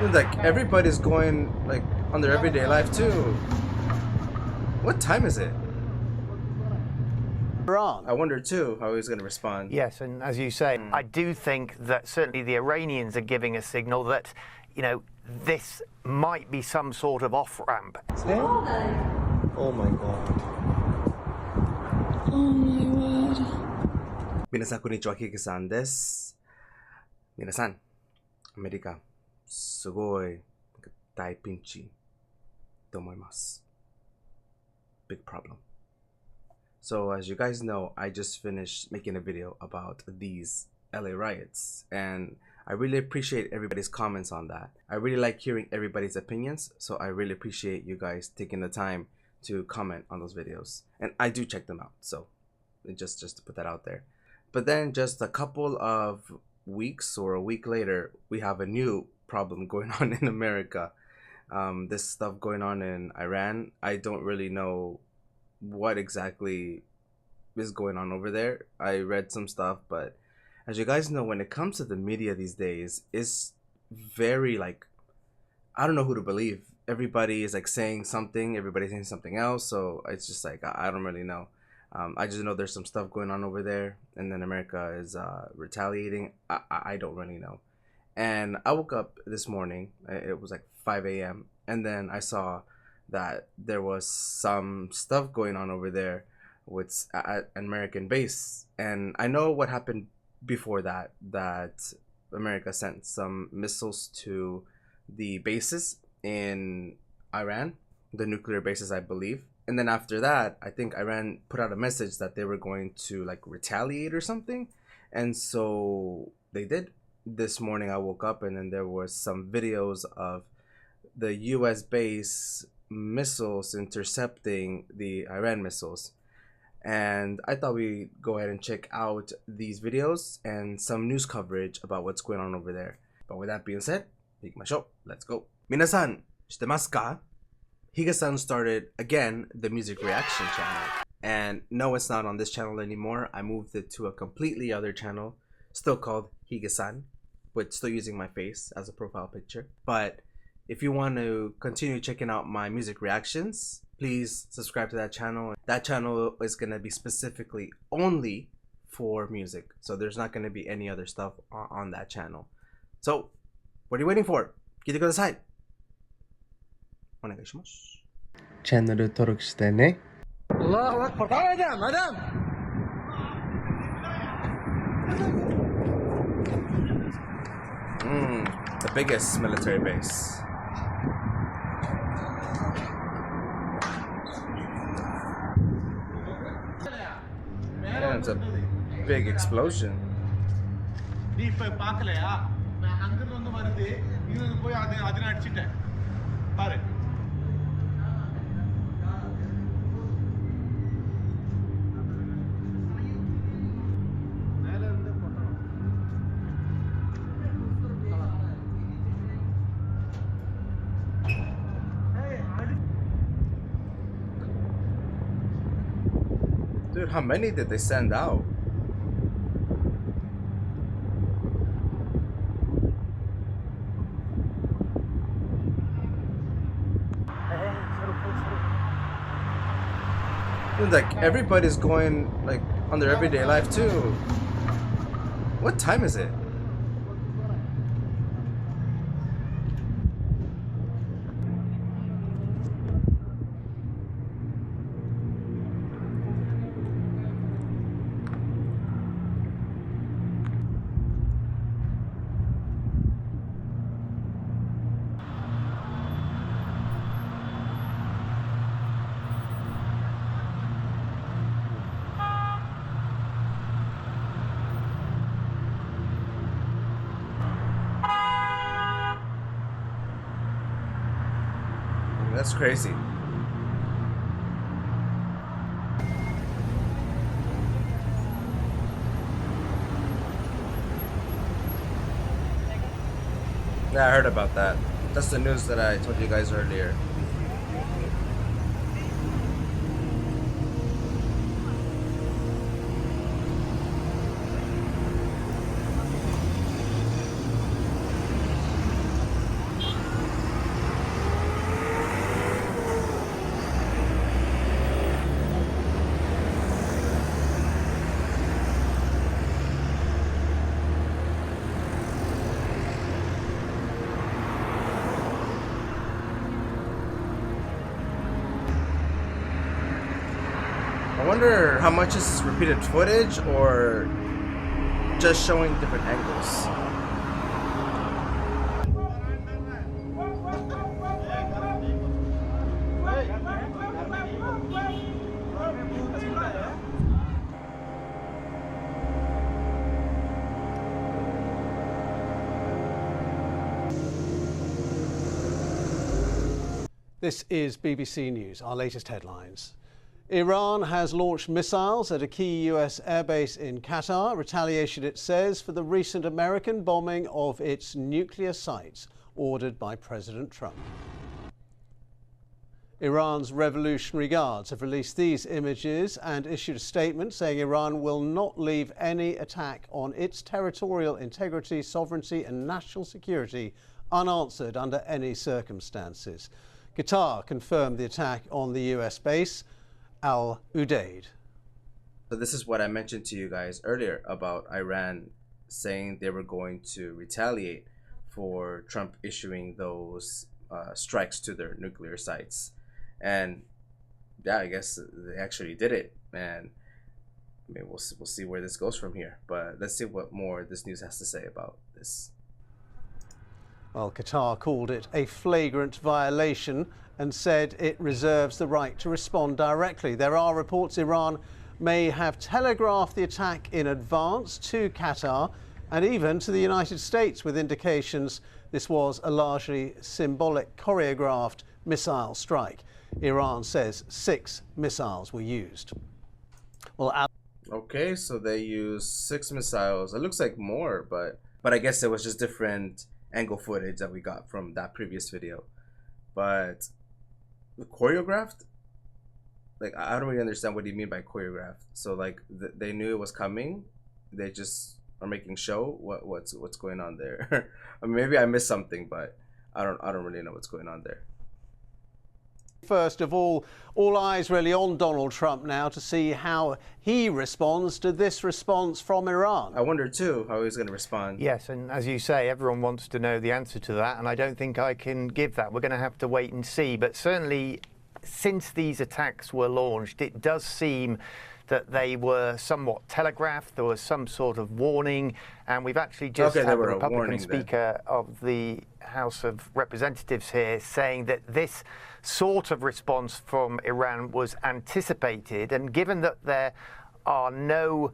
Like everybody's going like on their everyday life too. What time is it? Iran. I wonder too how he's going to respond. Yes, and as you say, I do think that certainly the Iranians are giving a signal that, you know, this might be some sort of off-ramp. Oh my god. Oh my word. 皆さんこんにちは、キキさんです。皆さん、アメリカ、すごい大ピンチと思います。Big problem. So as you guys know, I just finished making a video about these LA riots, and I really appreciate everybody's comments on that. I really like hearing everybody's opinions, so I really appreciate you guys taking the time to comment on those videos. And I do check them out, so just to put that out there. But then just a couple of weeks or a week later, we have a new problem going on in America. This stuff going on in Iran. I don't really know what exactly is going on over there. I read some stuff, but as you guys know, when it comes to the media these days, it's very like, I don't know who to believe. Everybody is like saying something, everybody's saying something else, so it's just like I don't really know. I just know there's some stuff going on over there, and then America is retaliating. I don't really know. And I woke up this morning, it was like 5 a.m, and then I saw that there was some stuff going on over there with at an American base. And I know what happened before that, that America sent some missiles to the bases in Iran, the nuclear bases, I believe. And then after that, I think Iran put out a message that they were going to like retaliate or something. And so they did. This morning I woke up and then there was some videos of the US base missiles intercepting the Iran missiles. And I thought we'd go ahead and check out these videos and some news coverage about what's going on over there. But with that being said, 行きましょう. Let's go. 皆さん、知ってますか? Higa-san started again the music reaction channel. And no, it's not on this channel anymore. I moved it to a completely other channel, still called Higa-san, but still using my face as a profile picture. But if you want to continue checking out my music reactions, please subscribe to that channel. That channel is going to be specifically only for music. So there's not going to be any other stuff on that channel. So what are you waiting for? 聞いてください。お願いします。チャンネル登録してね。Allahu Akbar. Madam. The biggest military base. Yeah, it's a big explosion. Dude, how many did they send out? Dude, like everybody's going like on their everyday life too. What time is it? That's crazy. Yeah, I heard about that. That's the news that I told you guys earlier. wonder how much is repeated footage or just showing different angles. This is BBC News, our latest headlines. Iran has launched missiles at a key US airbase in Qatar. Retaliation, it says, for the recent American bombing of its nuclear sites ordered by President Trump. Iran's Revolutionary Guards have released these images and issued a statement saying Iran will not leave any attack on its territorial integrity, sovereignty and national security unanswered under any circumstances. Qatar confirmed the attack on the US base Al Udeid. So this is what I mentioned to you guys earlier about Iran saying they were going to retaliate for Trump issuing those strikes to their nuclear sites. And yeah, I guess they actually did it. And I mean, we'll see where this goes from here. But let's see what more this news has to say about this. Well, Qatar called it a flagrant violation and said it reserves the right to respond directly. There are reports Iran may have telegraphed the attack in advance to Qatar and even to the United States, with indications this was a largely symbolic, choreographed missile strike. Iran says 6 missiles were used. Well, okay, so they used 6 missiles. It looks like more, but I guess it was just different angle footage that we got from that previous video. But choreographed, like, I don't really understand what you mean by choreographed. So like they knew it was coming, they just are making show. What's going on there? I mean, maybe I missed something, but I don't really know what's going on there. First of all eyes really on Donald Trump now to see how he responds to this response from Iran. I wonder too how he's going to respond. Yes, and as you say, everyone wants to know the answer to that, and I don't think I can give that. We're going to have to wait and see. But certainly, since these attacks were launched, it does seem that they were somewhat telegraphed. There was some sort of warning, and we've actually just had the Republican Speaker of the House of Representatives here saying that this sort of response from Iran was anticipated, and given that there are no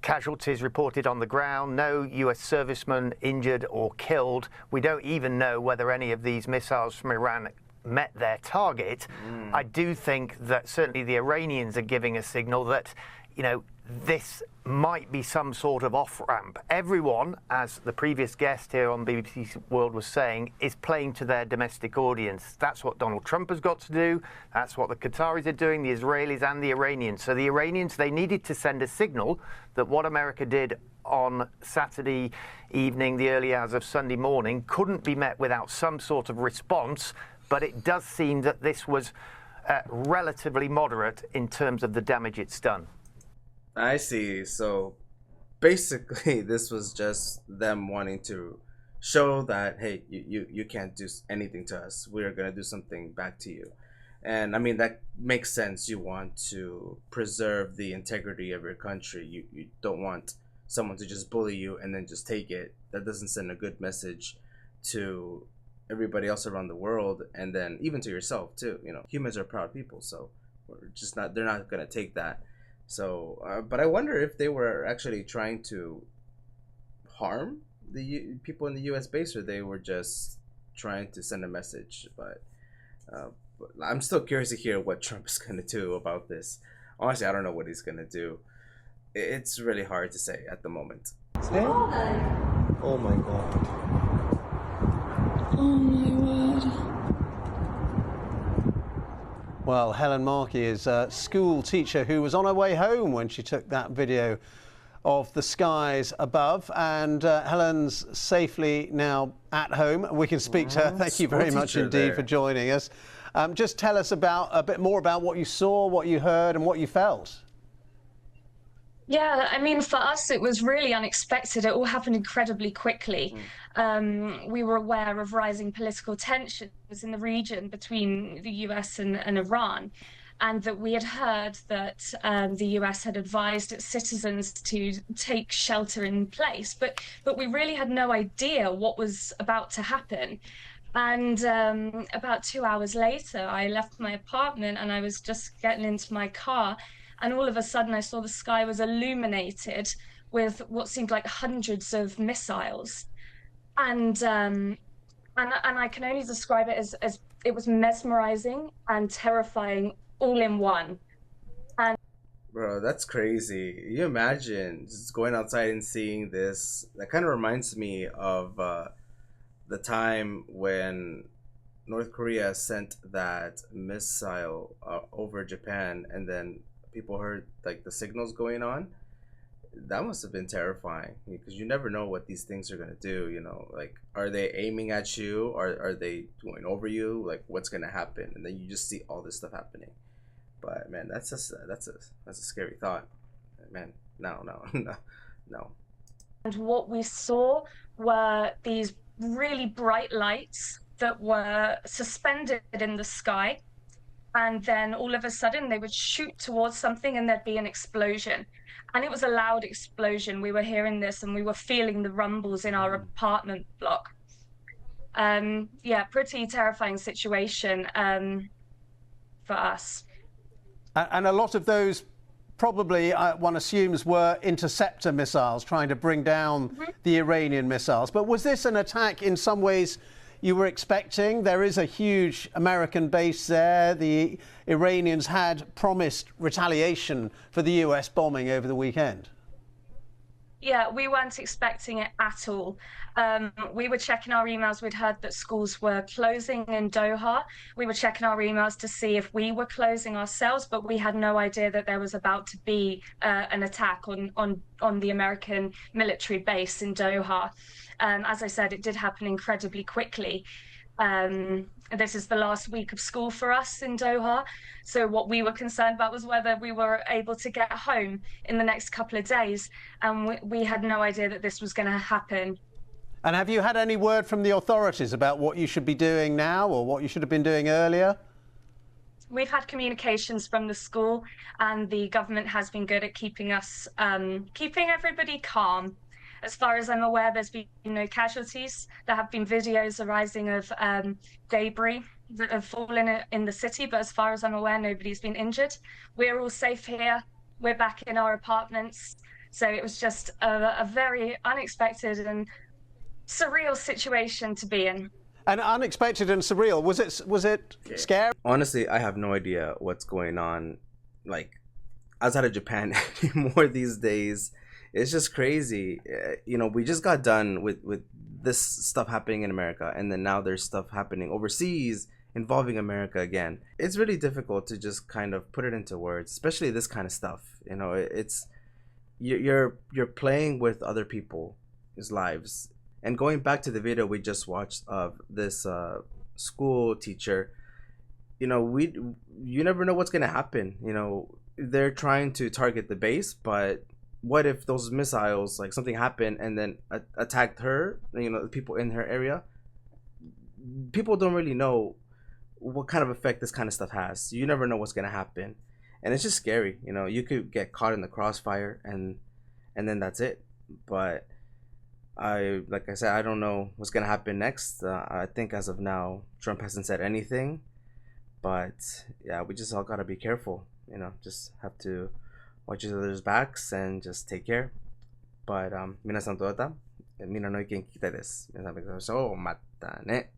casualties reported on the ground, no US servicemen injured or killed, we don't even know whether any of these missiles from Iran met their target. I do think that certainly the Iranians are giving a signal that, you know, this might be some sort of off-ramp. Everyone, as the previous guest here on BBC World was saying, is playing to their domestic audience. That's what Donald Trump has got to do. That's what the Qataris are doing, the Israelis and the Iranians. So the Iranians, they needed to send a signal that what America did on Saturday evening, the early hours of Sunday morning, couldn't be met without some sort of response. But it does seem that this was relatively moderate in terms of the damage it's done. I see. So basically, this was just them wanting to show that, hey, you can't do anything to us. We're going to do something back to you. And I mean, that makes sense. You want to preserve the integrity of your country. You don't want someone to just bully you and then just take it. That doesn't send a good message to everybody else around the world, and then even to yourself too. You know, humans are proud people, so they're not going to take that. So, but I wonder if they were actually trying to harm the people in the U.S. base, or they were just trying to send a message. But I'm still curious to hear what Trump is going to do about this. Honestly, I don't know what he's going to do. It's really hard to say at the moment. Oh my God. Oh my word. Well, Helen Markey is a school teacher who was on her way home when she took that video of the skies above. And Helen's safely now at home. We can speak to her. Thank you very much indeed for joining us. Just tell us a bit more about what you saw, what you heard and what you felt. Yeah, I mean, for us, it was really unexpected. It all happened incredibly quickly. We were aware of rising political tensions in the region between the US and Iran. and that we had heard that the US had advised its citizens to take shelter in place, but we really had no idea what was about to happen. And about 2 hours later, I left my apartment and I was just getting into my car, and all of a sudden I saw the sky was illuminated with what seemed like hundreds of missiles. And I can only describe it as it was mesmerizing and terrifying all in one. And Bro, that's crazy. You imagine just going outside and seeing this. That kind of reminds me of the time when North Korea sent that missile over Japan, and then people heard like the signals going on. That must have been terrifying because you never know what these things are gonna do. You know, like are they aiming at you, or are they going over you? Like what's gonna happen? And then you just see all this stuff happening. But man, that's a scary thought. Man, no, no, no, no. and what we saw were these really bright lights that were suspended in the sky. And then all of a sudden they would shoot towards something and there'd be an explosion. And it was a loud explosion. We were hearing this and we were feeling the rumbles in our apartment block. Yeah, pretty terrifying situation for us. And a lot of those probably, one assumes, were interceptor missiles trying to bring down the Iranian missiles. But was this an attack in some ways you were expecting? There is a huge American base there. The Iranians had promised retaliation for the US bombing over the weekend. Yeah, we weren't expecting it at all. We were checking our emails. We'd heard that schools were closing in Doha. We were checking our emails to see if we were closing ourselves, but we had no idea that there was about to be an attack on the American military base in Doha. As I said, it did happen incredibly quickly. This is the last week of school for us in Doha. So what we were concerned about was whether we were able to get home in the next couple of days. And we had no idea that this was going to happen. And have you had any word from the authorities about what you should be doing now or what you should have been doing earlier? We've had communications from the school, and the government has been good at keeping us, keeping everybody calm. As far as I'm aware, there's been no casualties. There have been videos arising of debris that have fallen in the city, but as far as I'm aware, nobody's been injured. We're all safe here. We're back in our apartments. So it was just a very unexpected and surreal situation to be in. And unexpected and surreal. Was it scary? Honestly, I have no idea what's going on, like outside of Japan anymore these days. It's just crazy. You know, we just got done with this stuff happening in America, and then now there's stuff happening overseas involving America again. It's really difficult to just kind of put it into words, especially this kind of stuff. You know, it's you're playing with other people's lives. And going back to the video we just watched of this school teacher, you know, you never know what's gonna happen. You know, they're trying to target the base, but what if those missiles, like something happened and then attacked her, you know, the people in her area? People don't really know what kind of effect this kind of stuff has. You never know what's gonna happen, and it's just scary. You know, you could get caught in the crossfire, and then that's it. But like I said, I don't know what's gonna happen next. I think as of now, Trump hasn't said anything, but yeah, we just all gotta be careful. You know, just have to watch each other's backs and just take care. But 皆さんどうだった？みんなの意見聞きたいです。皆さん、またね。